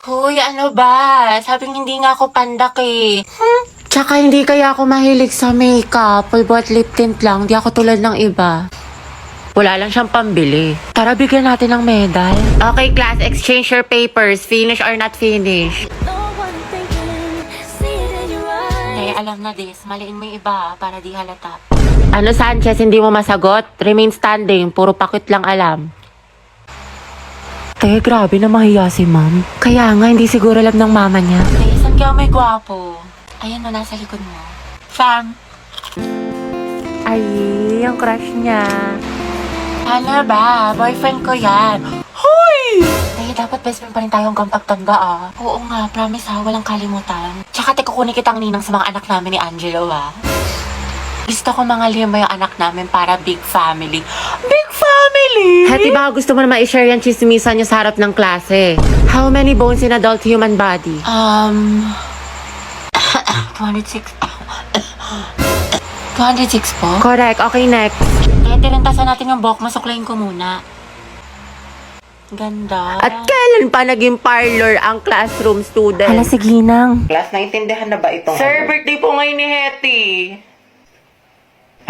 Hoy, ano ba? Sabing hindi nga ako pandak eh. Tsaka hindi kaya ako mahilig sa makeup. Pulbo at lip tint lang. Di ako tulad ng iba. Wala lang siyang pambili. Tara, bigyan natin ng medal. Okay, class. Exchange your papers. Finish or not finish. Kaya alam na this. Maliin mo yung iba para di halata. Ano, Sanchez? Hindi mo masagot? Remain standing. Puro pakit lang alam. Grabe na mahiya si ma'am. Kaya nga, hindi siguro alam ng mama niya. Saan kaya may gwapo? Ayan na, nasa likod mo. Fam. Ay, yung crush niya. Ano ba? Boyfriend ko yan. Hoy! Dapat best friend pa rin tayo hanggang pagtanda ah. Oo nga, promise ha, walang kalimutan. Tsaka kukunin kitang ninang sa mga anak namin ni Angelo ha. Gusto ko mga lima yung anak namin para big family. Big family! Hati, baka gusto mo na ma-share yung chismisan niyo sa harap ng klase. How many bones in adult human body? 206. 206 po? Correct. Okay, next. Tirintasan natin yung buhok mo. Suklayin ko muna. Ganda. At kailan pa naging parlor ang classroom student? Hala, sige nang. Class, naintindihan na ba itong Sir, birthday po ngayon ni Hetty.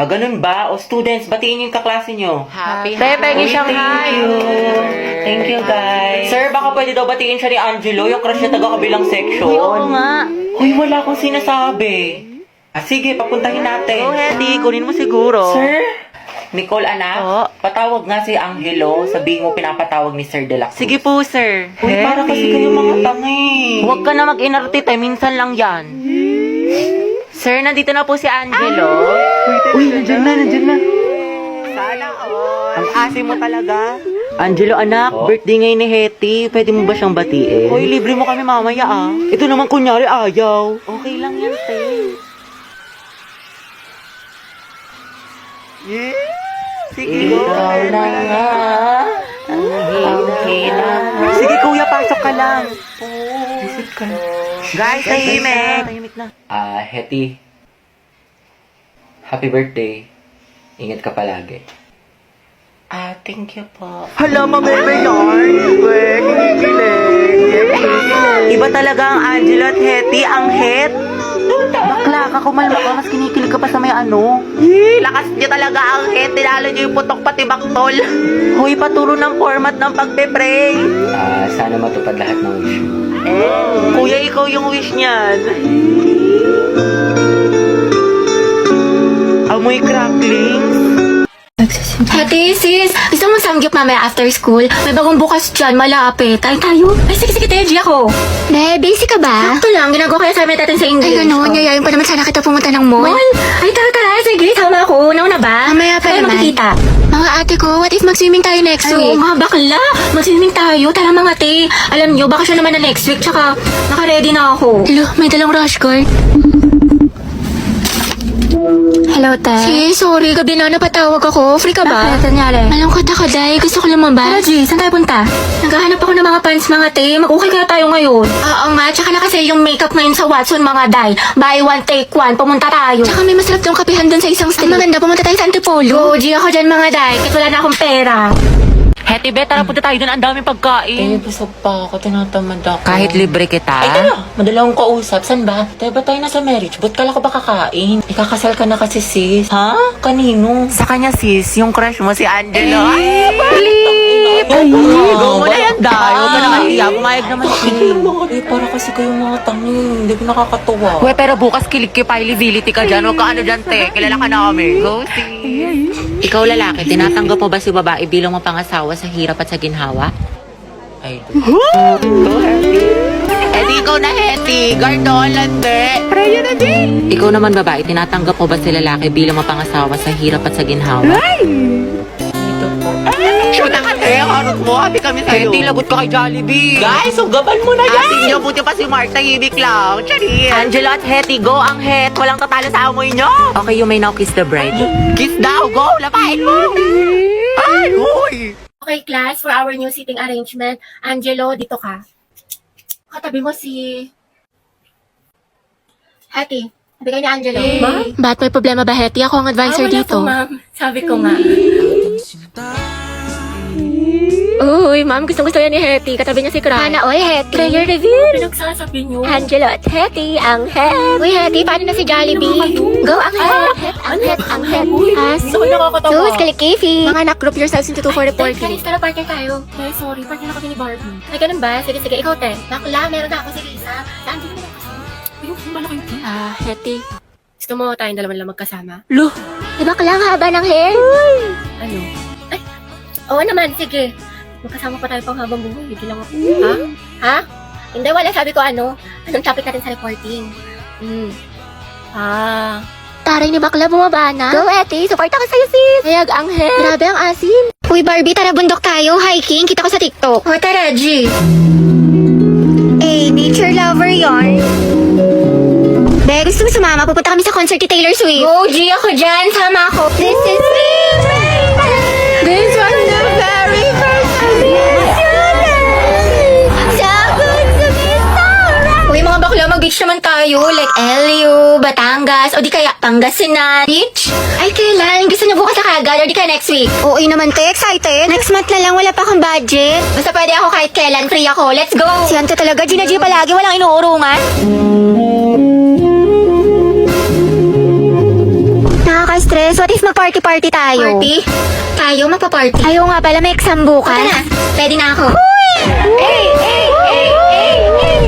ganun ba? O students, batiin yung kaklase nyo. Happy Pengi siyang hi. Thank you, guys. Sir, baka pwede daw batiin siya ni Angelo, yung crush niya taga-kabilang section. Oo nga. Uy, wala akong sinasabi. Sige, papuntahin natin. Oh, Hetty, kunin mo siguro. Sir? Nicole, anak, Oo. patawag nga si Angelo. Sabihin mo pinapatawag ni Sir De La Cruz. Sige po, sir. Uy, para kasi kayo mga tangi. Huwag ka na mag-inarte, minsan lang yan. Sir, nandito na po si Angelo. Uy, nandiyan na. Sana all. Ang asim mo talaga. Angelo, anak, birthday ngayon ni Hetty. Pwede mo ba siyang batiin? Uy, libre mo kami mamaya ah. Ito naman kunyari ayaw. Okay lang yan, te. Sige, Ikaw na nga. Ang hina. Sige kuya, pasok ka lang. Guys, tahimik. Tahimik na. Hetty. Happy birthday. Ingat ka palagi. Thank you po. Hala, mameme yarn. Iba talaga ang Angelo at Hetty. Ang het. Bakla ka, kumalma ka. Mas kinikilig ka pa sa may ano. Lakas niya talaga ang het. Tinalo niyo yung putok pati baktol. Hoy, paturo ng format ng pagpe-pray. Sana matupad lahat ng wish mo. Kuya, ikaw yung wish niyan. Amoy cracklings. Ate, sis, gusto mo samgyup mamaya after school? May bagong bukas dyan, malapit. Tayo tayo. Ay, sige, Teji ako. Ne, basic ka ba? Sakto lang, ginagawa ko yung assignment natin sa English. Ay, gano'n, yayayin pa naman sana kita pumunta ng mall. Mall? Ay, tara, sige, tama ako. Nauna ba? Mamaya pa Kaya naman. makikita. Mga ate ko, what if mag-swimming tayo next Ay, week? oo nga, bakla. Mag-swimming tayo. Tara mga te. Alam nyo, baka siya naman na next week, tsaka naka-ready na ako. Hello, may dalang rush guard. Hello, te. Sis, sorry, gabi na napatawag ako. Free ka ba? Bakit? Nangyari? Malungkot ako, Day. Gusto ko lumabas. Tara, G, saan tayo punta? Naghahanap ako ng mga pants, mga te. Mag-ukay kaya tayo ngayon. Oo nga, tsaka na kasi yung makeup ngayon sa Watson, mga Day. Buy one, take one. Pumunta tayo. Tsaka may masarap yung kapihan dun sa isang street. Ang maganda, pumunta tayo sa Antipolo. Go, G, ako dyan, mga Day. Kahit wala na akong pera. Hetty, be, tara punta tayo doon. Ang daming pagkain. Busog pa ako. Tinatamad ako. Kahit libre kita. Ay, tara. Madala akong kausap. Saan ba? Tayo ba tayo nasa marriage? Ba't kala ko ba kakain? Ikakasal ka na kasi, sis. Ha? Kanino? Sa kanya, sis, yung crush mo si Angelo. Flip! Go mo na yan, Day. Huwag ka na mahiya. Pumayag naman siya. Para kasi kayong mga tangi. Hindi ko nakakatuwa. We, pero bukas kilikipability ka dyan. Huwag ka ano dyan, te. Kilala ka namin. Go, sis. Ikaw, lalaki, tinatanggap mo ba si babae bilang mapangasawa sa hirap at sa ginhawa? Ay, Eh di ikaw na, Hetty. Gardolan, te. Preyo na, din. Ikaw naman, babae, tinatanggap mo ba si lalaki bilang mapangasawa sa hirap at sa ginhawa? dito po. Shoot na ka, te. Harot mo. Happy kami sa'yo. Hetty, lagot ka kay Jollibee. Guys, ugaban mo na yan! Asin niyo, buti pa si Mark, tahimik lang. Charis. Angelo at Hetty, go ang het. Walang tatalo sa amoy niyo. Okay, you may now kiss the bride. Kiss daw, go. Lapain mo. Ay, huy. Okay, class, for our new seating arrangement, Angelo, dito ka. Katabi mo si... Hetty, sabi ni Angelo. Ma'am? Ba't may problema ba, Hetty? Ako ang advisor dito. Sabi ko nga. Uy, ma'am, gustong-gusto yan ni Hetty. Katabi niya si Cry. Sana all, Hetty. Player reveal. Pinagsasabi niyo. Angelo at Hetty, ang Het. Uy, Hetty, paano na si Jollibee? Go, ang Het. Ang Het, ang Het. Saan nakakatawa? Sus, kalikifi. Mga anak, group yourselves into 2 for reporting. Guys, tara partner tayo. Okay, sorry. Partner na kami ni Barbie. Ay, ganun ba? Sige, sige, ikaw, te. Bakla, meron na ako si Lisa. Saan din mo kasi? Ayun, bala kayo. Hetty. Gusto mo tayong dalawa lang magkasama? Lo! Di ba kailangan haba ng hair? Ano? Ay, oo naman, sige. Magkasama pa tayo pang habang buhay. Hindi lang ako. Ha? Ha? Hindi, wala. Sabi ko ano? Anong topic natin sa reporting? Taray ni bakla, bumaba na. Go, Eti. Support ako sa'yo, sis. Hayag ang hair. Grabe ang asim. Uy, Barbie, tara bundok tayo. Hiking. Kita ko sa TikTok. O, tara, G. Nature lover yarn. Be, gusto mo sumama? Pupunta kami sa concert ni Taylor Swift. Go, G. Ako dyan. Sama ako. This is me. This was the very first time. So good to be so right. Uy, mga bakla, mag-beach naman tayo. Like LU, Batangas, o di kaya Pangasinan. Beach? Ay, kailan? Gusto niyo bukas na kagad, o di kaya next week? Oo naman, te. Excited. Next month na lang, wala pa akong budget. Basta pwede ako kahit kailan. Free ako. Let's go. Si Ante talaga, Gina G palagi. Walang inuurungan. Nakaka-stress. What if mag-party-party tayo? Party? Tayo magpa-party? Ayaw nga pala, may exam bukas. Okay na. Pwede na ako.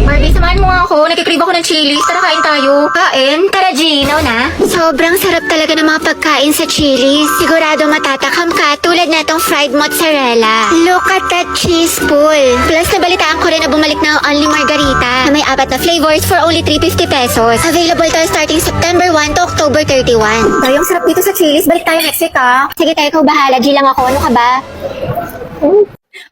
Barbie, samahan mo nga ako. Nagkikrib ako ng chilies. Tara, kain tayo. Kain? Tara, Gino na. Sobrang sarap talaga ng mga pagkain sa chilies. Sigurado matatakam ka tulad na itong fried mozzarella. Look at that cheese pool. Plus, nabalitaan ko rin na bumalik na ang Only Margarita na may 4 na flavors for only 350 pesos. Available tayo starting September 1 to October 31. Ay, ang sarap dito sa chilies. Balik tayo next week, ha? Sige, tayo, ikaw bahala. G lang ako. Ano ka ba?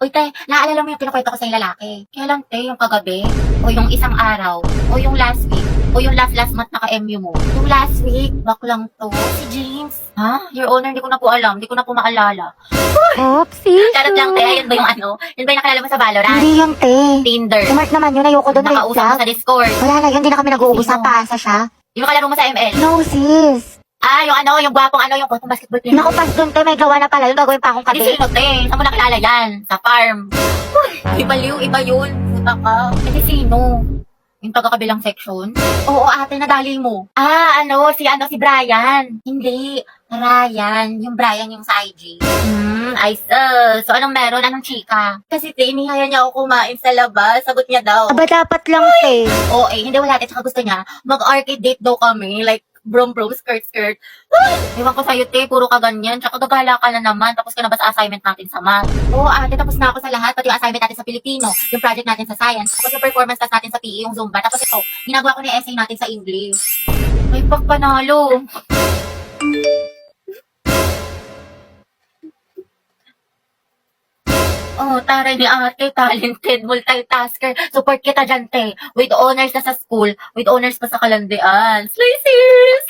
Uy, te, naalala mo yung kinukwento ko sa yung lalaki? Kailan, te, yung kagabi? O yung isang araw? O yung last week? O yung last month naka-MU mo? Yung last week, baklang to. Si James. Ha? Your Honor, hindi ko na po alam. Hindi ko na po maalala. Oopsie. Charot lang, te. Yun ba yung ano? Yun ba yung nakalala mo sa Valorant? Hindi yun, te. Tinder. Smart naman yun. Ayoko doon. Nakausap mo sa Discord. Wala na yun. Hindi na kami nag-uubos. Sino? Paasa siya. Yung nakalaro mo sa ML. No, sis. Ah, yung ano, yung gwapong ano, yung basketball player. Naku, pas doon, te. May gawa na pala. Yung gagawin pa akong Hindi kabe. sino, te. Saan mo nakilala yan? Sa farm. Uy, iba liw, iba yun. Puta ka. Hindi sino? Yung taga-kabilang section? Oo, ate, nadali mo. Ah, si Brian. Hindi, Ryan. Yung Brian yung sa IG. I so anong meron? Anong chika? Kasi te, inihaya niya ako kumain sa labas. Sagot niya daw. Aba, dapat lang, te. Oo, hindi wala. At saka gusto niya, mag-arcade date daw kami. Like, brom, skirt. Ewan ko sa'yo, te, puro ka ganyan. Tsaka gagala ka na naman. Tapos ka na ba sa assignment natin sa math? Oo, ate, tapos na ako sa lahat. Pati yung assignment natin sa Filipino, yung project natin sa science, tapos yung performance class natin sa PE, yung Zumba. Tapos ito, ginagawa ko na yung essay natin sa English. May pagpanalo. Oh, taray ni ate, talented, multitasker. Support kita dyan, te. With honors na sa school, with honors pa sa kalandian. Slay, sis!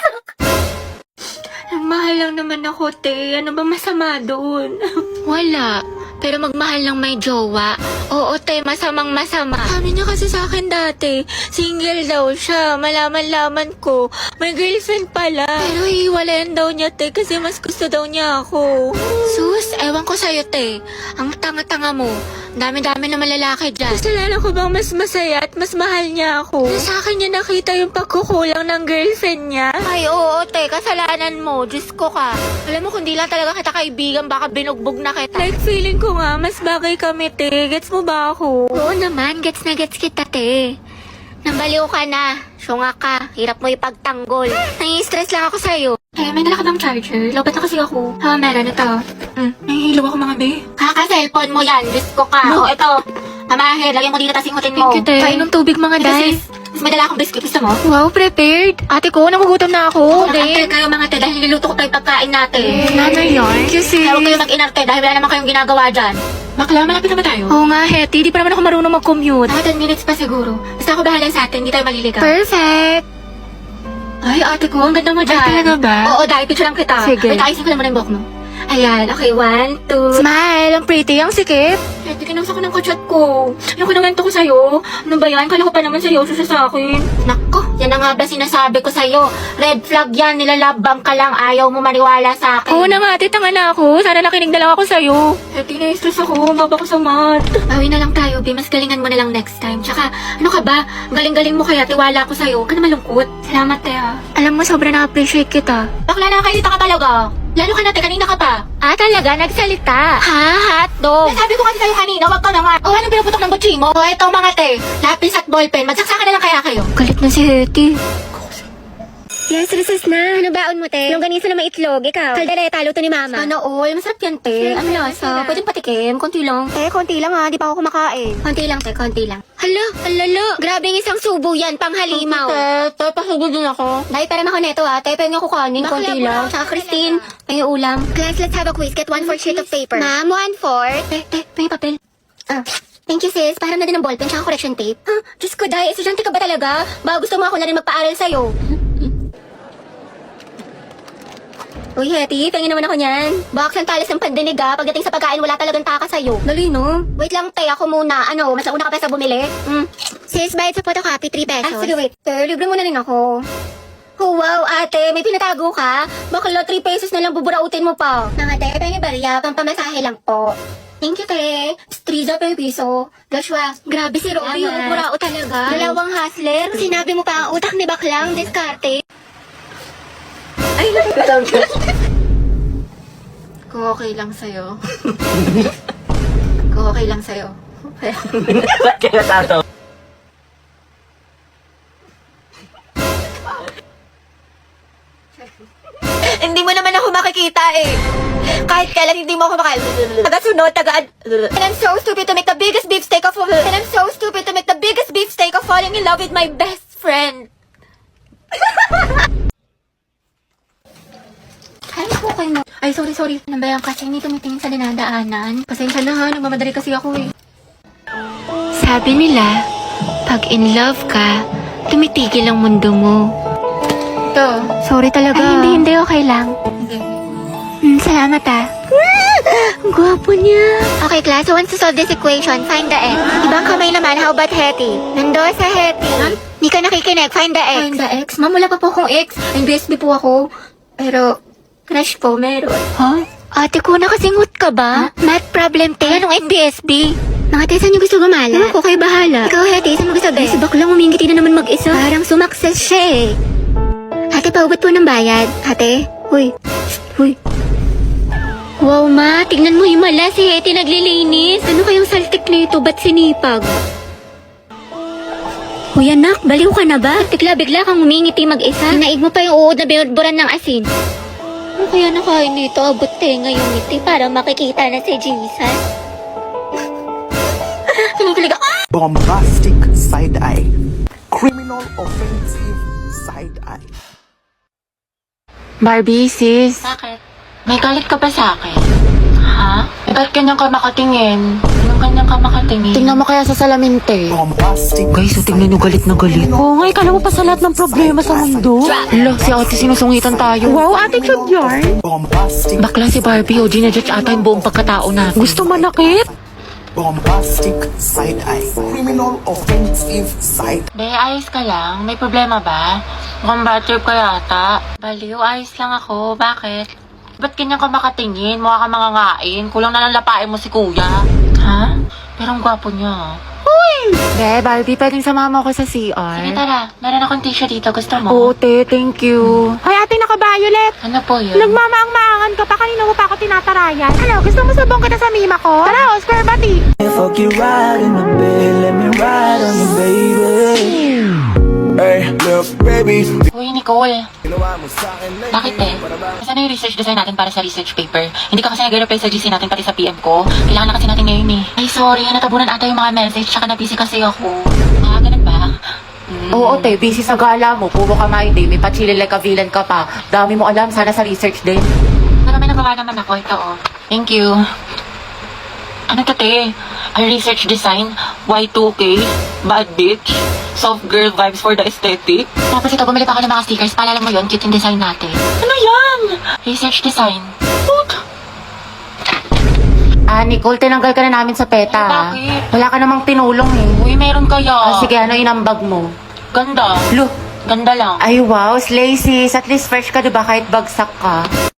Mahal lang naman ako, te. Ano ba masama doon? Wala. Pero magmahal lang may jowa. Oo, te, masamang masama. Sabi niya kasi sa akin dati, single daw siya. Malaman-laman ko, may girlfriend pala. Pero hiwalayan daw niya, te, kasi mas gusto daw niya ako. Sus, ewan ko sa'yo, te. Ang tanga-tanga mo. Dami-dami na malalaki dyan. Kasalanan ko bang mas masaya at mas mahal niya ako? Na sa akin niya nakita yung pagkukulang ng girlfriend niya? Ay, oo, te. Kasalanan mo. Diyos ko ka. Alam mo, kung di lang talaga kita kaibigan, baka binugbog na kita. Like, feeling ko nga, mas bagay kami, te. Gets mo ba ako? Oo naman. Gets na gets kita, te. Nambaliw ka na. Syunga ka. Hirap mo ipagtanggol. Nai-stress lang ako sa'yo. Eh, may dala ka bang charger? Lobat na kasi ako. Ha, meron ito. Nahihilo ako mga be. Kaka-cellphone mo yan. Diyos ko ka. Oo, ito. Mamahir, lagyan mo dito, tas ingutin mo. Thank you, te. Kain ng tubig, mga day. Tapos may dala akong biscuit. Gusto mo? Wow, prepared. Ate ko, nagugutom na ako. Mag-ante kayo, mga te, dahil niluluto ko tayo pagkain natin. Ano yun? Kasi... Huwag kayo mag-inarte dahil wala naman kayong ginagawa dyan. Bakla, malapit naman tayo. Oh. Oo nga, Hetty. Di pa naman ako marunong mag-commute. Mga 10 minutes pa siguro. Basta ako bahala sa atin, hindi tayo maliligaw. Perfect. Ay, ate ko, ang ganda mo dyan. Ay, talaga ba? Oo, dahil picture lang kita. Sige. Wait, ayusin ko lang muna yung buhok mo. Ayan, okay, 1, 2. Smile, ang pretty, ang sikip. Pwede kinamsa ko ng kachat ko. Yung kinamento ko sa'yo. Ano ba yan? Kala ko pa naman seryoso siya sa akin. Nako, yan na nga ba sinasabi ko sa'yo. Red flag yan, nilalabang ka lang. Ayaw mo maniwala sa akin. Oo na nga, tanga na ako. Sana nakinig na lang ako sa'yo. Pwede na stress ako, maba ko sa mat. Bawi na lang tayo, B. Mas galingan mo na lang next time. Tsaka, ano ka ba? Galing-galing mo kaya, tiwala ko sa'yo. Ka na malungkot. Salamat, Tea. Alam mo, sobrang na-appreciate kita. Bakla na kayo ka talaga. Lalo ka natin, kanina ka pa. Ah, talaga? Nagsalita? Ha? Hotdog? Nasabi ko kasi sa'yo kanina, wag ka na nga. O, anong pinuputok ng butsi mo? O, eto mga te. Lapis at ballpen. Magsasaka na lang kaya kayo. Galit na si Hetty. Yes, recess na. Ano baon mo, te? Longganisa na may itlog. Ikaw. Kaldereta, luto ni mama. Sana all. Masarap yan, te. Ano lasa? Pwedeng patikim. Konti lang. Te, konti lang ha. Di pa ako kumakain. Konti lang, te. Konti lang. Hala, alala. Grabing isang subo yan, pang halimaw. Te, pasubo din ako. Dahil pera ako neto ha. Te, pwede ako kanin. Konti lang. Tsaka Christine, pengi ulam. Class, let's have a quiz. Get 1/4 sheet of paper. Ma'am, 1/4. Te, pengi papel. Ah. Thank you, sis. Param na din ng ballpen tsaka correction tape. Diyos ko, Day. Estudyante ka ba talaga? Baka gusto mo ako na rin magpaaral sa'yo. Uy, Hetty, pengen naman ako niyan. Baka ang talas ng pandinig ha. Pagdating sa pagkain, wala talagang taka sa'yo. Dali, no? Wait lang, te. Ako muna. Ano, mas nauna ka pa sa bumili? Sis, bayad sa photocopy, 3 pesos. Ah, sige, wait. Te, libre mo na rin ako. Oh, wow, ate. May pinatago ka? Bakla, 3 pesos na lang buburautin mo pa. Mga te, pengi barya. Pampamasahe lang po. Thank you, te. Striza, pengi piso. Joshua, grabe si Robby. Salamat. Burao talaga. Dalawang hustler. Sinabi mo pa ang utak ni Baklang, diskarte. Ay, nagkataon ka. Kung okay lang sa'yo. Kung okay lang sa'yo. Ba't kaya tato? Hindi mo naman ako makikita eh. Kahit kailan hindi mo ako taga-sunod, And I'm so stupid to make the biggest beefsteak of all. And I'm so stupid to make the biggest beefsteak of falling in love with my best friend. Ay, okay mo. Ay, sorry. Ano ba yan? Kasi hindi tumitingin sa dinadaanan. Pasensya na ha, nagmamadali kasi ako eh. Sabi nila, pag in love ka, tumitigil ang mundo mo. Ito. Sorry talaga. Ay, hindi. Okay lang. Salamat ah. Ang gwapo niya. Okay, class. Who wants to solve this equation? Find the x. Ibang kamay naman. How about Hetty? Nando sa Hetty. Hindi ka nakikinig. Find the x. Find the ex. Ma'am, wala pa po akong ex. NBSB po ako. Pero, crush po, meron. Huh? Ate ko, nakasingot ka ba? Math problem, te. Anong NBSB? Mga te, saan niyo gusto gumala? Ewan ko, kayo bahala. Ikaw, Hetty, saan mo gusto be? Si Baklang umingiti na naman mag-isa. Parang sumakses siya eh. Ate, paubat po ng bayad. Ate? Huy. Wow, ma. Tignan mo yung mala. Si Hetty naglilinis. Ano kayong saltik nito? Ba't sinipag? Huy, anak. Baliw ka na ba? Bigla-bigla kang umingiti mag-isa. Naig mo pa yung uod na binudburan ng asin. Ano kaya nakain nito? Abot tenga yung ngiti para makikita na si Jesus. Kinikilig ako. Bombastic side eye. Criminal offensive side eye. Barbie, sis. Bakit? May galit ka ba sa akin? Ha? Ba't ganyan ka makatingin? Anong ganyan ka makatingin? Tingnan mo kaya sa salamin, te. Bombastic Guys, so tingnan nyo galit na galit. Oo nga, ikala mo pa sa lahat ng problema sa mundo. Hala, si ate sinusungitan tayo. Wow, attitude yarn. bombastic Bakla si Barbie, o ginajudge ata yung buong pagkatao natin. Gusto manakit? bombastic side eye. Criminal offensive side Be, ayos ka lang? May problema ba? Mukhang bad trip ka yata. Baliw, ayos lang ako. Bakit? Ba't ganyan ka makatingin? Mukha ka mangangain. Kulang na lang lapain mo si kuya. Ha? Pero ang gwapo niya. Be, Barbie, pwedeng sumama ako sa CR. Sige, tara. Meron akong tissue dito. Gusto mo? Oo, te, thank you. Hoy, ate, naka-violet. Ano po yun? Nagmamaang-maangan ka pa, kanina mo pa ako tinatarayan. Ano, gusto mo sabong kita sa mima ko? Tara, Oscar Bati. Fuck you right in the bed, let me ride on you, baby. Hey, look, baby. Uy, Nicole. Bakit eh? Saan na yung research design natin para sa research paper? Hindi ka kasi nag-reply sa GC natin pati sa PM ko. Kailangan na kasi natin ngayon eh. Ay, sorry. Natabunan ata yung mga message tsaka na-busy kasi ako. Ah, ganun ba? Oo, te, busy sa gala mo. Puro ka my day. May pachili like a villain ka pa. Dami mo alam, sana sa research din. Pero may nagawa naman ako. Ito oh. Thank you. Ano to, te? A research design, Y2K, bad bitch, soft girl vibes for the aesthetic. Tapos ito, bumili pa ako ng mga stickers. Paalala mo yun, cute yung design natin. Ano yan? Research design. What? Nicole, tinanggal ka na namin sa PETA. Ay, bakit? Wala ka namang tinulong eh. Uy, meron kaya. Sige, ano inambag mo? Ganda. Look, Ganda lang. ay wow, slay sis. At least fresh ka, diba? Kahit bagsak ka.